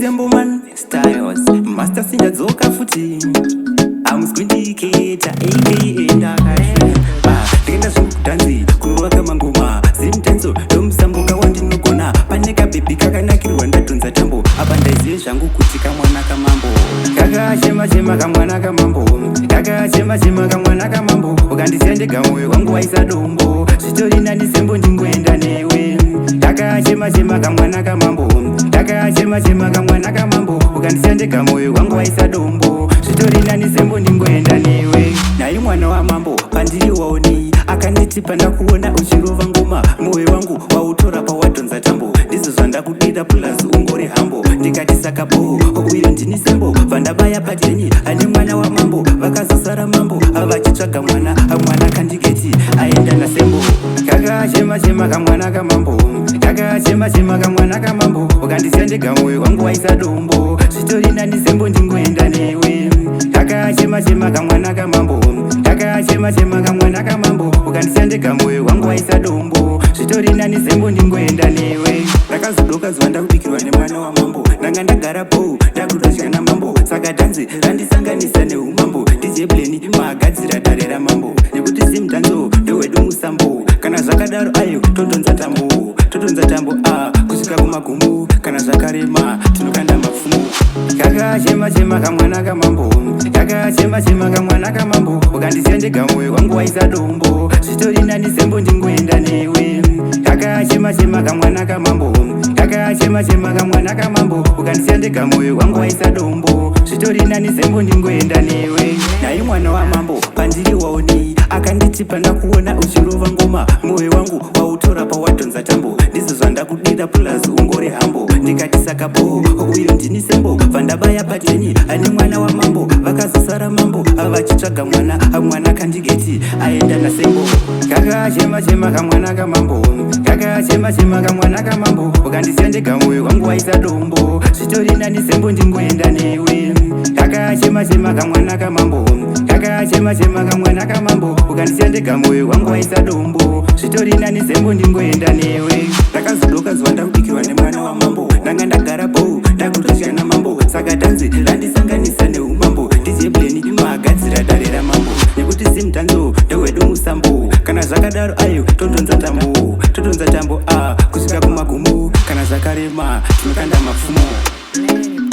Temboman Styles Master Singer Zoka Futi I'm Squiddy Keta aka Ndakaeba Tikenda zvukudanzi kunovaka mangoma zimtenzo domusambuka wandinogona paneka bhebi kakanakirwa ndadhonza tambo apa ndaizive zvangu kuti kamwana kamambo kakachema-chema kamwana kamambo kakachema-chema kamwana kamambo ukandisiya ndega mwoyo wangu waisa dombo zvitori nani sembo ndingoenda newe kakachema-chema kamwana kamambo kakachema-chema kamwana kamambo ukandisiya ndega mwoyo wangu waisa dombo zvitori nani sembo ndingoenda newe nai mwana wamambo pandiri waoni akanditi pandakuona uchirova ngoma mwoyo wangu wautora pawadhonza tambo ndizvo zvandakudira plus ungori hambo ndikati saka bo uyo ndini sembo vandabaya padeni ane mwana wamambo vakazosara mambo vachitsvaga mwana kandiketi aenda nasembo kakachema-chema kamwana kamambo kakachema-chema kamwana kamambo ukandisiya ndega mwoyo wangu waisa dombo zvitori nani sembo ndingoenda newe kakachema-chema kamwana kamambo kakachema-chema kamwana kamambo ukandisiya ndega mwoyo wangu waisa dombo zvitori nani sembo ndingoenda newe rakazodoka zuva ndakubikirwa nemwana wamambo ndanga ndagara po ndakutosvika namambo saka dhanzi randisanganisa neumambo ndijebleni maagadzira dare ramambo nekuti simdhanzo ndowedu musambo kana zvakadaro ayo todhonza tambo kusvika kumagumu kana zvakarema tinokanda mapfumo kakachema-chema kamwana kamambo kakachema-chema kamwana kamambo ukandisiya ndega mwoyo wangu waisa dombo zvitori nani sembo ndingoenda newe kakachema-chema kamwana kamambo kakachema-chema kamwana kamambo ukandisiya ndega mwoyo wangu waisa dombo zvitori nani sembo ndingoenda newe nai mwana wamambo pandiri waoni akanditi pandakuona uchirova ngoma mwoyo wangu wautora pawadhonza tambo ndizvo zvandakudira plus ungori hambo ndikati saka bo uyo ndini sembo vandabaya padeni ane mwana wamambo vakazosara mambo vachitsvaga mwana kandiketi aenda nasembo kakachema-chema kamwana kamambo kakachema-chema kamwana kamambo ukandisiya ndega mwoyo wangu waisa dombo zvitori nani sembo ndingoenda newe kakachema-chema kamwana kamambo kakachema-chema kamwana kamambo ukandisiya ndega mwoyo wangu waisa dombo zvitori nani sembo ndingoenda newe rakazodoka zuva ndakubikirwa nemwana wamambo ndanga ndagara po ndakutosvika namambo saka dhanzi randisanganisa neumambo ndijebleni maagadzira dare ramambo nekuti simdhanzo ndowedu musambo kana zvakadaro ayo todhonza tambo kusvika kumagumu kana zvakarema tinokanda mapfumo.